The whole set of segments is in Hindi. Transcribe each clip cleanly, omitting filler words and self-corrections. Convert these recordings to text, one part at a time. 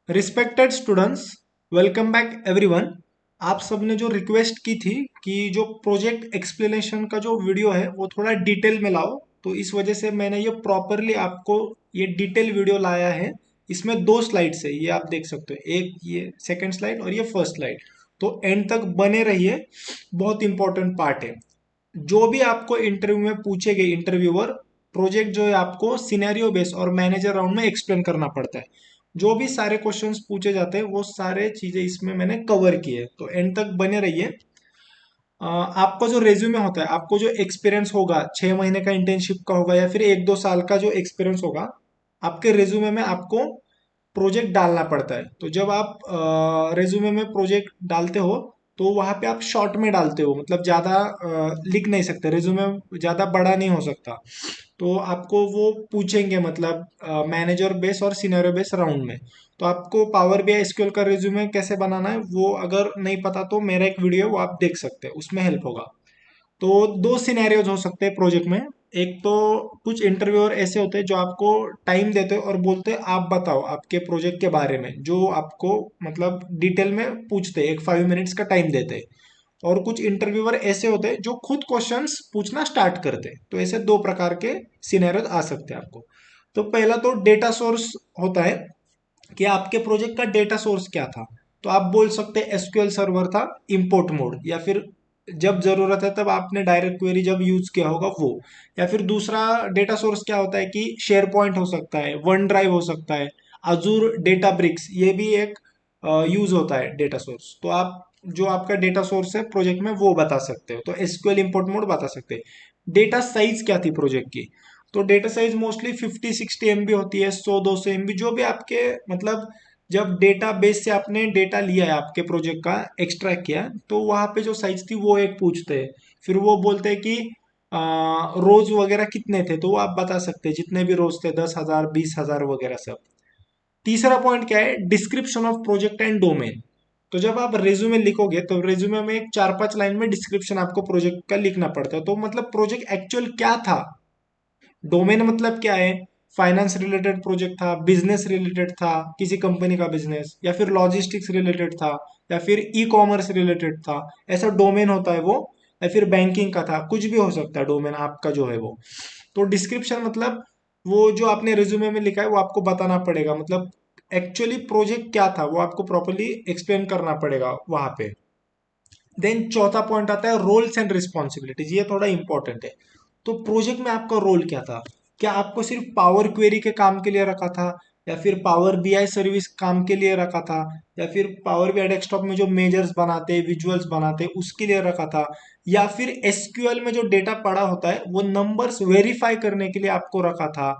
Respected students, welcome back everyone. आप सबने जो रिक्वेस्ट की थी कि जो प्रोजेक्ट एक्सप्लेनेशन का जो वीडियो है वो थोड़ा डिटेल में लाओ, तो इस वजह से मैंने ये प्रॉपरली आपको ये डिटेल वीडियो लाया है। इसमें दो स्लाइड्स है, ये आप देख सकते हो, एक ये सेकंड स्लाइड और ये फर्स्ट स्लाइड। तो एंड तक बने रहिए, बहुत इंपॉर्टेंट पार्ट है। जो भी आपको इंटरव्यू में पूछेंगे इंटरव्यूअर, प्रोजेक्ट जो है आपको सिनेरियो बेस और मैनेजर राउंड में एक्सप्लेन करना पड़ता है। जो भी सारे क्वेश्चंस पूछे जाते हैं वो सारे चीजें इसमें मैंने कवर की है, तो एंड तक बने रहिए। आपका जो रेज्यूमे होता है, आपको जो एक्सपीरियंस होगा, 6 महीने का इंटर्नशिप का होगा या फिर 1-2 साल का जो एक्सपीरियंस होगा, आपके रेज्यूमे में आपको प्रोजेक्ट डालना पड़ता है। तो जब आप रेज्यूमे में प्रोजेक्ट डालते हो तो वहां पे आप शॉर्ट में डालते हो, मतलब ज्यादा लिख नहीं सकते, रेज्यूमे ज्यादा बड़ा नहीं हो सकता। तो आपको वो पूछेंगे, मतलब मैनेजर बेस और सिनेरियो बेस राउंड में। तो आपको पावर बीआई एसक्यूएल का रिज्यूमे कैसे बनाना है वो अगर नहीं पता तो मेरा एक वीडियो है, वो आप देख सकते हैं, उसमें हेल्प होगा। तो दो सिनेरियोज हो सकते हैं प्रोजेक्ट में। एक तो कुछ इंटरव्यूअर ऐसे होते हैं जो आपको टाइम देते हैं और बोलते हैं आप बताओ आपके प्रोजेक्ट के बारे में, जो आपको मतलब डिटेल में पूछते हैं, एक 5 मिनट्स का टाइम देते हैं। और कुछ इंटरव्यूअर ऐसे होते हैं जो खुद क्वेश्चंस पूछना स्टार्ट करते हैं। तो ऐसे दो प्रकार के सिनेरियोज आ सकते हैं आपको। तो पहला तो डेटा सोर्स होता है कि आपके प्रोजेक्ट का डेटा सोर्स क्या था। तो आप बोल सकते हैं एसक्यूएल सर्वर था, इंपोर्ट मोड, या फिर जब जरूरत है तब आपने डायरेक्ट क्वेरी जब यूज किया होगा वो। या फिर दूसरा डेटा सोर्स क्या होता है कि शेयर पॉइंट हो सकता है, वन ड्राइव हो सकता है, अजूर डेटा ब्रिक्स, ये भी एक यूज होता है डेटा सोर्स। तो आप जो आपका डेटा सोर्स है प्रोजेक्ट में वो बता सकते हो, तो एसक्यूएल इंपोर्ट मोड बता सकते हैं। डेटा साइज क्या थी प्रोजेक्ट की, तो डेटा साइज मोस्टली 50-60 MB होती है, 100-200 MB, जो भी आपके मतलब जब डेटा बेस से आपने डेटा लिया है आपके प्रोजेक्ट का, एक्सट्रैक्ट किया है, तो वहां पे जो साइज थी वो एक पूछते हैं। फिर वो बोलते हैं कि रोज वगैरह कितने थे, तो वो आप बता सकते हैं जितने भी रोज थे, 10,000 20,000 वगैरह सब। तीसरा पॉइंट क्या है, description of project and domain. तो जब आप रेज्यूमे लिखोगे तो रेज्यूमे में एक 4-5 लाइन में डिस्क्रिप्शन आपको प्रोजेक्ट का लिखना पड़ता है। तो मतलब प्रोजेक्ट एक्चुअल क्या था, डोमेन मतलब क्या है, फाइनेंस रिलेटेड प्रोजेक्ट था, बिजनेस रिलेटेड था, किसी कंपनी का बिजनेस, या फिर लॉजिस्टिक्स रिलेटेड था, या फिर ई कॉमर्स रिलेटेड था, ऐसा डोमेन होता है वो। या फिर बैंकिंग का था, कुछ भी हो सकता है डोमेन आपका जो है वो। तो डिस्क्रिप्शन मतलब वो जो आपने रिज्यूमे में लिखा है वो आपको बताना पड़ेगा, मतलब एक्चुअली प्रोजेक्ट क्या था वो आपको प्रॉपरली एक्सप्लेन करना पड़ेगा वहां पे। देन चौथा पॉइंट आता है रोल्स एंड रिस्पॉन्सिबिलिटीज, ये थोड़ा इंपॉर्टेंट है। तो प्रोजेक्ट में आपका रोल क्या था, क्या आपको सिर्फ पावर क्वेरी के काम के लिए रखा था, या फिर पावर बीआई सर्विस काम के लिए रखा था, या फिर पावर बीआई डेस्कटॉप में जो मेजर्स बनाते विजुअल्स बनाते उसके लिए रखा था, या फिर एसक्यूएल में जो डेटा पड़ा होता है वो नंबर्स वेरीफाई करने के लिए आपको रखा था,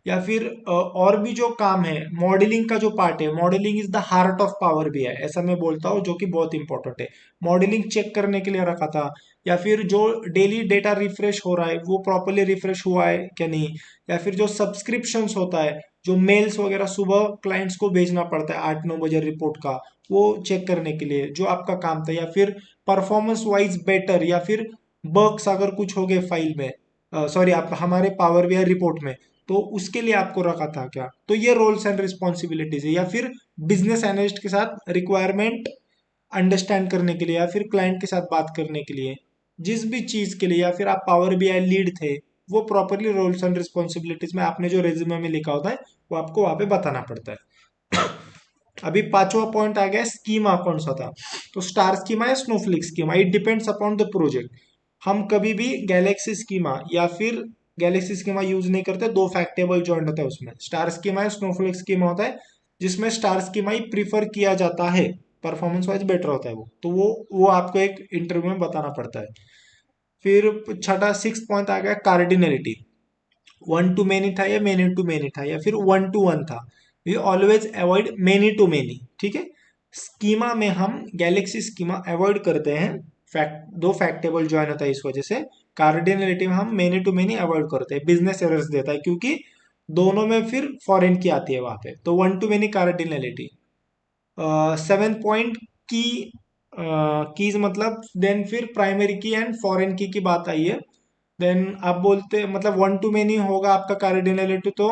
या फिर और भी जो काम है, मॉडलिंग का जो पार्ट है, modelling is the heart of power BI, ऐसा मैं बोलता हूँ, जो कि बहुत इंपॉर्टेंट है। मॉडलिंग चेक करने के लिए रखा था, या फिर जो डेली डेटा रिफ्रेश हो रहा है वो प्रॉपरली रिफ्रेश हुआ है क्या नहीं, या फिर जो सब्सक्रिप्शंस होता है, जो मेल्स वगैरह सुबह क्लाइंट्स को भेजना पड़ता है 8-9 बजे रिपोर्ट का, वो चेक करने के लिए जो आपका काम था, या फिर परफॉर्मेंस वाइज बेटर, या फिर बग्स अगर कुछ हो गए फाइल में, सॉरी आप हमारे पावर बीआई रिपोर्ट में, तो उसके लिए आपको रखा था क्या। तो ये रोल्स एंड रिस्पॉन्सिबिलिटीज है। या फिर बिजनेस एनालिस्ट के साथ रिक्वायरमेंट अंडरस्टैंड करने के लिए, या फिर क्लाइंट के साथ बात करने के लिए, जिस भी चीज के लिए, या फिर आप पावर बीआई लीड थे, वो प्रॉपरली रोल्स एंड रिस्पॉन्सिबिलिटीज में आपने जो रेज्यूमे में लिखा होता है वो आपको वहां पे बताना पड़ता है। अभी पांचवा पॉइंट आ गया, स्कीमा कौन सा था। तो स्टार स्कीमा या snowflake schema, it depends upon the project. हम कभी भी गैलेक्सी स्कीमा या फिर गैलेक्सी स्कीमा यूज नहीं करते, दो फैक्ट टेबल जॉइंट होता है उसमें, स्टार स्कीमा या स्नोफ्लिक स्कीमा होता है, जिसमें स्टार स्कीमा ही प्रीफर किया जाता है, परफॉर्मेंस वाइज बेटर होता है वो, तो वो आपको एक इंटरव्यू में बताना पड़ता है। फिर छठा सिक्स पॉइंट आ गया, कार्डिनलिटी। वन टू मेनी था या मेनी टू मेनी था, या फिर वन टू वन था। We always avoid many to many, ठीक है। स्कीमा में हम गैलेक्सी स्कीमा अवॉइड करते हैं, फैक्ट दो फैक्ट टेबल ज्वाइन होता है इस वजह से। कार्डिनलिटी में हम मेनी टू मेनी अवॉइड करते हैं, बिजनेस एरर्स देता है, क्योंकि दोनों में फिर फॉरेन की आती है वहां पे, तो one two many cardinality. Seven point की, कीज मतलब देन फिर प्राइमरी की एंड फॉरेन की बात आई है। देन आप बोलते मतलब वन टू मेनी होगा आपका कार्डिनलिटी, तो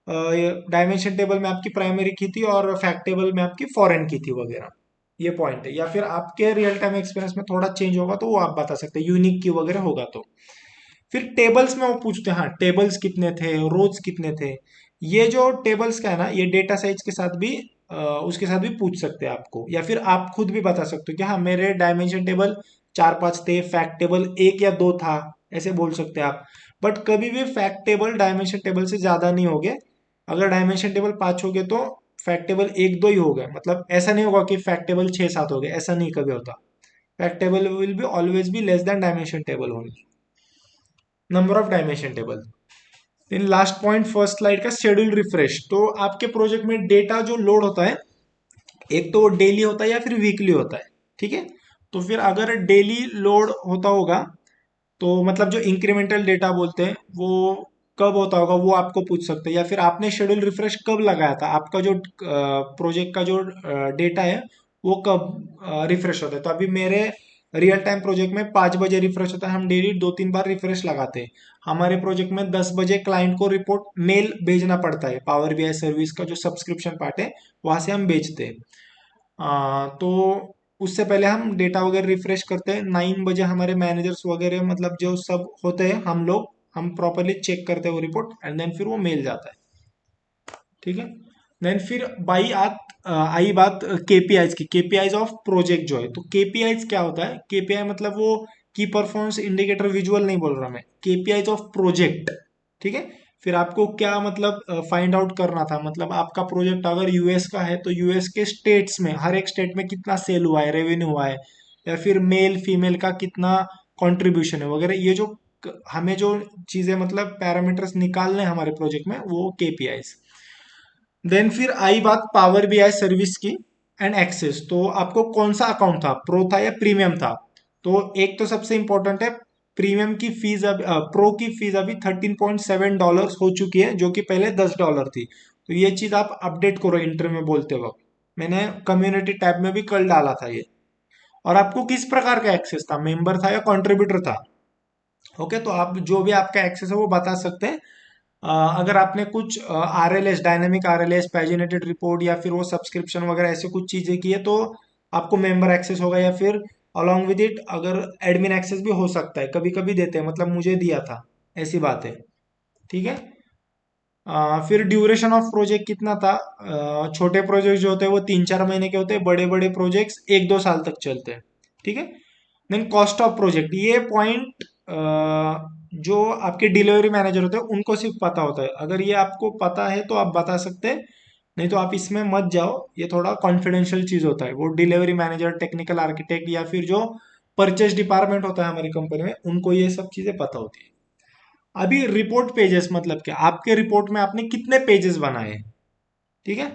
डायमेंशन टेबल में आपकी प्राइमरी की थी और फैक्ट टेबल में आपकी फॉरेन की थी वगैरह। ये पॉइंट है। या फिर आपके रियल टाइम एक्सपीरियंस में थोड़ा चेंज होगा तो वो आप बता सकते हैं, यूनिक की वगैरह होगा तो। फिर टेबल्स में वो पूछते हैं, हाँ टेबल्स कितने थे, रोज कितने थे। ये जो टेबल्स का है ना, ये डेटा साइज के साथ भी उसके साथ भी पूछ सकते हैं आपको। या फिर आप खुद भी बता सकते हो कि हाँ मेरे डायमेंशन टेबल 4-5 थे, फैक्ट टेबल 1 या 2 था, ऐसे बोल सकते हैं आप। बट कभी भी फैक्ट टेबल डायमेंशन टेबल से ज्यादा नहीं होगे। अगर डायमेंशन टेबल 5 हो गए तो फैक्ट टेबल 1-2 ही हो गए। मतलब ऐसा नहीं होगा कि फैक्ट टेबल 6-7 हो गए, ऐसा नहीं कभी होता। Fact table will be always be less than dimension table only. Number of dimension table. In last point first slide का शेड्यूल रिफ्रेश। तो आपके प्रोजेक्ट में डेटा जो लोड होता है, एक तो डेली होता है या फिर वीकली होता है, ठीक है। तो फिर अगर डेली लोड होता होगा तो मतलब जो इंक्रीमेंटल डेटा बोलते हैं वो कब होता होगा वो आपको पूछ सकते हैं। या फिर आपने शेड्यूल रिफ्रेश कब लगाया था, आपका जो प्रोजेक्ट का जो डेटा है वो कब रिफ्रेश होता है। तो अभी मेरे रियल टाइम प्रोजेक्ट में 5 बजे रिफ्रेश होता है। हम डेली 2-3 बार रिफ्रेश लगाते हैं। हमारे प्रोजेक्ट में 10 बजे क्लाइंट को रिपोर्ट मेल भेजना पड़ता है, पावर बीआई सर्विस का जो सब्सक्रिप्शन पार्ट है वहां से हम भेजते हैं। तो उससे पहले हम डेटा वगैरह रिफ्रेश करते हैं। 9 बजे हमारे मैनेजर्स वगैरह मतलब जो सब होते हैं हम लोग, हम प्रॉपरली चेक करते हैं वो रिपोर्ट एंड देन फिर वो मेल जाता है, ठीक है। देन फिर आई बात केपीआईज की। केपीआईज ऑफ प्रोजेक्ट जो है, तो केपीआईज क्या होता है, केपीआई मतलब वो की परफॉर्मेंस इंडिकेटर, विजुअल नहीं बोल रहा मैं, केपीआईज ऑफ प्रोजेक्ट, ठीक है। फिर आपको क्या मतलब फाइंड आउट करना था, मतलब आपका प्रोजेक्ट अगर यूएस का है तो यूएस के स्टेट्स में हर एक स्टेट में कितना सेल हुआ है, रेवेन्यू हुआ है, या फिर मेल फीमेल का कितना कंट्रीब्यूशन है वगैरह। ये जो हमें जो चीजें मतलब पैरामीटर्स निकालने हैं हमारे प्रोजेक्ट में, वो केपीआईज। देन फिर आई बात पावर बीआई सर्विस की एंड एक्सेस। तो आपको कौन सा अकाउंट था, प्रो था या प्रीमियम था। तो एक तो सबसे इंपॉर्टेंट है, प्रीमियम की फीस अब प्रो की फीस अभी $13.7 हो चुकी है, जो कि पहले $10 थी। तो ये चीज आप अपडेट करो इंटरव्यू में बोलते वक्त। मैंने कम्युनिटी टैब में भी कल डाला था ये। और आपको किस प्रकार का एक्सेस था, मेंबर था या कंट्रीब्यूटर था। ओके, तो आप जो भी आपका एक्सेस है वो बता सकते हैं। अगर आपने कुछ आरएलएस, डायनेमिक आरएलएस, पैजिनेटेड रिपोर्ट या फिर वो सब्सक्रिप्शन वगैरह ऐसे कुछ चीजें की है तो आपको मेंबर एक्सेस होगा। या फिर अलॉन्ग विद इट अगर एडमिन एक्सेस भी हो सकता है, कभी कभी देते हैं, मतलब मुझे दिया था, ऐसी बात है, ठीक है। फिर ड्यूरेशन ऑफ प्रोजेक्ट कितना था। छोटे प्रोजेक्ट जो होते हैं वो 3-4 महीने के होते हैं, बड़े बड़े प्रोजेक्ट्स 1-2 साल तक चलते हैं, ठीक है। देन कॉस्ट ऑफ प्रोजेक्ट, ये पॉइंट जो आपके डिलीवरी मैनेजर होते हैं उनको सिर्फ पता होता है। अगर ये आपको पता है तो आप बता सकते हैं, नहीं तो आप इसमें मत जाओ, ये थोड़ा कॉन्फिडेंशियल चीज होता है। वो डिलीवरी मैनेजर, टेक्निकल आर्किटेक्ट या फिर जो परचेज डिपार्टमेंट होता है हमारी कंपनी में, उनको ये सब चीजें पता होती है। अभी रिपोर्ट पेजेस मतलब क्या, आपके रिपोर्ट में आपने कितने पेजेस बनाए हैं, ठीक है।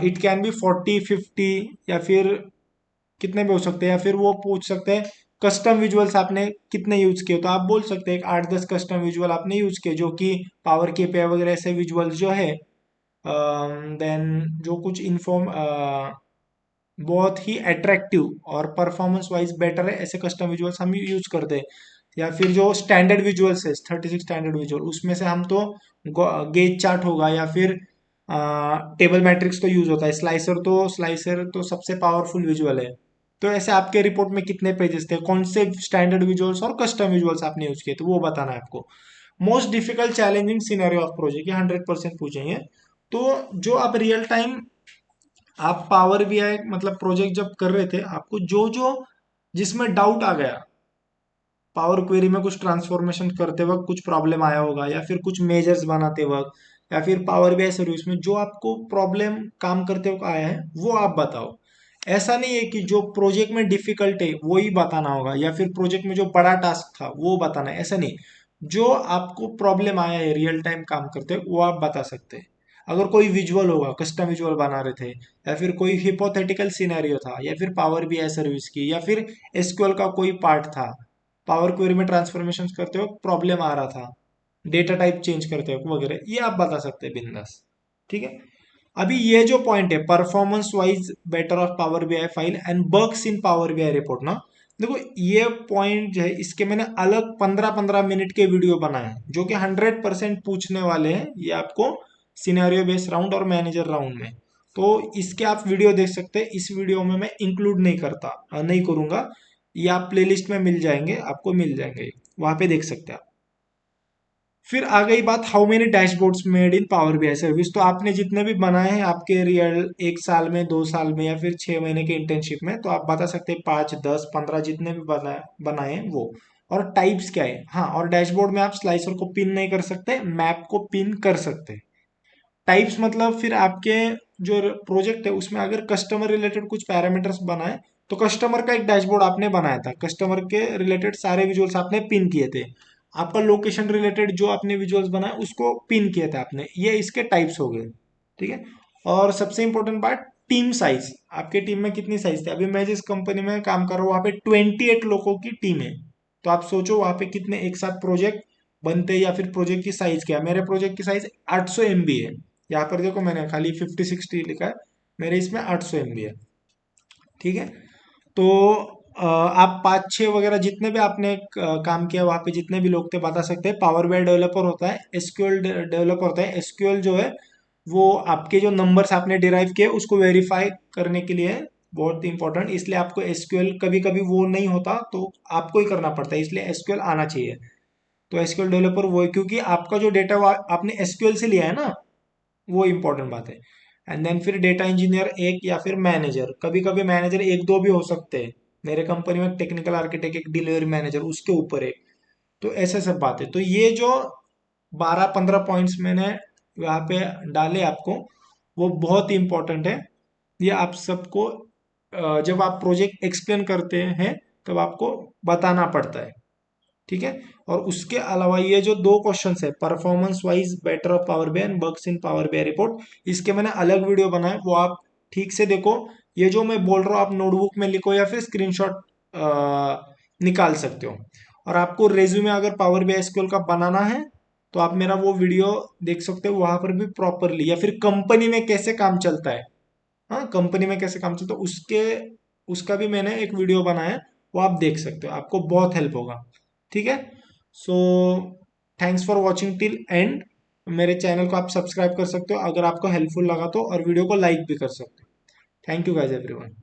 इट कैन बी 40-50 या फिर कितने भी हो सकते हैं। या फिर वो पूछ सकते हैं कस्टम विजुअल्स आपने कितने यूज किए, तो आप बोल सकते हैं 8-10 कस्टम विजुअल आपने यूज किए, जो कि पावर के पे वगैरह ऐसे विजुअल्स जो है। देन जो कुछ इन्फॉर्म बहुत ही अट्रैक्टिव और परफॉर्मेंस वाइज बेटर है, ऐसे कस्टम विजुअल्स हम यूज करते हैं। या फिर जो स्टैंडर्ड विजुअल्स है, 36 स्टैंडर्ड विजुअल, उसमें से हम तो गेज चार्ट होगा या फिर टेबल मैट्रिक्स तो यूज होता है। स्लाइसर तो सबसे पावरफुल विजुअल है। तो ऐसे आपके रिपोर्ट में कितने पेजेस थे, कौन से स्टैंडर्ड विजुअल्स और कस्टम विजुअल्स आपने यूज किए, तो वो बताना है आपको। Most difficult challenging scenario of project, ये 100% पूछेंगे। तो जो आप रियल टाइम आप पावर बीआई मतलब प्रोजेक्ट जब कर रहे थे, आपको जो जो जिसमें डाउट आ गया, पावर क्वेरी में कुछ ट्रांसफॉर्मेशन करते वक्त कुछ प्रॉब्लम आया होगा, या फिर कुछ मेजर्स बनाते वक्त, या फिर पावर बीआई सर्विस में जो आपको प्रॉब्लम काम करते वक्त आया है वो आप बताओ। ऐसा नहीं है कि जो प्रोजेक्ट में डिफिकल्ट है वो ही बताना होगा, या फिर प्रोजेक्ट में जो बड़ा टास्क था वो बताना है, ऐसा नहीं। जो आपको प्रॉब्लम आया है रियल टाइम काम करते वो आप बता सकते हैं। अगर कोई विजुअल होगा, कस्टम विजुअल बना रहे थे, या फिर कोई हिपोथेटिकल सिनेरियो था, या फिर पावर बीआई सर्विस की, या फिर एसक्यूएल का कोई पार्ट था, पावर क्वेरी में ट्रांसफॉर्मेशन करते हो प्रॉब्लम आ रहा था, डेटा टाइप चेंज करते हो वगैरह, ये आप बता सकते हैं बिंदास, ठीक है। अभी ये जो पॉइंट है performance wise better of power BI file and bugs in power BI report ना, देखो ये पॉइंट जो है इसके मैंने अलग 15-15 मिनट के वीडियो बनाए हैं जो कि 100% पूछने वाले हैं ये आपको सिनेरियो बेस्ड राउंड और मैनेजर राउंड में। तो इसके आप वीडियो देख सकते हैं, इस वीडियो में मैं इंक्लूड नहीं करता, नहीं करूंगा। ये आप प्लेलिस्ट में मिल जाएंगे, आपको मिल जाएंगे, वहां पे देख सकते हैं आप। फिर आ गई बात how many dashboards made in power BI service. तो आपने जितने भी बनाए हैं आपके रियल 1 साल में, 2 साल में या फिर 6 महीने के इंटर्नशिप में, तो आप बता सकते हैं 5, 10, 15 जितने भी बनाए हैं वो। और टाइप्स क्या है, हाँ, और डैशबोर्ड में आप स्लाइसर को पिन नहीं कर सकते, मैप को पिन कर सकते हैं। टाइप्स मतलब फिर आपके जो प्रोजेक्ट है उसमें अगर कस्टमर रिलेटेड कुछ पैरामीटर्स बनाए, तो कस्टमर का एक डैशबोर्ड आपने बनाया था, कस्टमर के रिलेटेड सारे विजुअल्स आपने पिन किए थे। आपका लोकेशन रिलेटेड जो आपने विजुअल्स बनाए उसको पिन किया था आपने, ये इसके टाइप्स हो गए। ठीक है। और सबसे इंपॉर्टेंट बात, टीम साइज। आपके टीम में कितनी साइज थे? अभी मैं जिस कंपनी में काम कर रहा हूँ वहां पे 28 लोगों की टीम है। तो आप सोचो वहां पे कितने एक साथ प्रोजेक्ट बनते हैं, या फिर प्रोजेक्ट की साइज क्या है। मेरे प्रोजेक्ट की साइज 800 MB है। यहाँ पर देखो मैंने खाली 50-60 लिखा है, मेरे इसमें 800 MB है। ठीक है। तो आप 5-6 वगैरह जितने भी आपने काम किया वहाँ पे जितने भी लोग थे बता सकते हैं। पावर BI डेवलपर होता है, एसक्यूएल डेवलपर होता है। एसक्यूएल जो है वो आपके जो नंबर्स आपने डिराइव किए उसको वेरीफाई करने के लिए है, बहुत इंपॉर्टेंट। इसलिए आपको एसक्यूएल कभी कभी वो नहीं होता तो आपको ही करना पड़ता है, इसलिए एसक्यूएल आना चाहिए। तो एसक्यूएल डेवलपर वो है, क्योंकि आपका जो डेटा आपने एसक्यूएल से लिया है ना, वो इंपॉर्टेंट बात है। एंड देन फिर डेटा इंजीनियर एक, या फिर मैनेजर, कभी कभी मैनेजर एक दो भी हो सकते हैं। मेरे कंपनी में टेक्निकल आर्किटेक्ट, एक डिलीवरी मैनेजर, उसके ऊपर एक। तो ऐसे सब बात है। तो ये जो 12-15 पॉइंट्स मैंने यहाँ पे डाले आपको, वो बहुत ही इंपॉर्टेंट है। ये आप सबको जब आप प्रोजेक्ट एक्सप्लेन करते हैं तब आपको बताना पड़ता है। ठीक है। और उसके अलावा ये जो दो क्वेश्चंस है, performance wise better of power BI and bugs in power BI report, इसके मैंने अलग वीडियो बनाए, वो आप ठीक से देखो। ये जो मैं बोल रहा हूँ आप नोटबुक में लिखो या फिर स्क्रीनशॉट निकाल सकते हो। और आपको रेज्यूमे अगर पावर बीआई एसक्यूएल का बनाना है तो आप मेरा वो वीडियो देख सकते हो, वहां पर भी प्रॉपरली, या फिर कंपनी में कैसे काम चलता है, हाँ, कंपनी में कैसे काम चलता है उसके, उसका भी मैंने एक वीडियो बनाया है, वो आप देख सकते हो, आपको बहुत हेल्प होगा। ठीक है। So thanks for watching till and. मेरे चैनल को आप सब्सक्राइब कर सकते हो अगर आपको हेल्पफुल लगा तो, और वीडियो को लाइक भी कर सकते हो। Thank you guys everyone.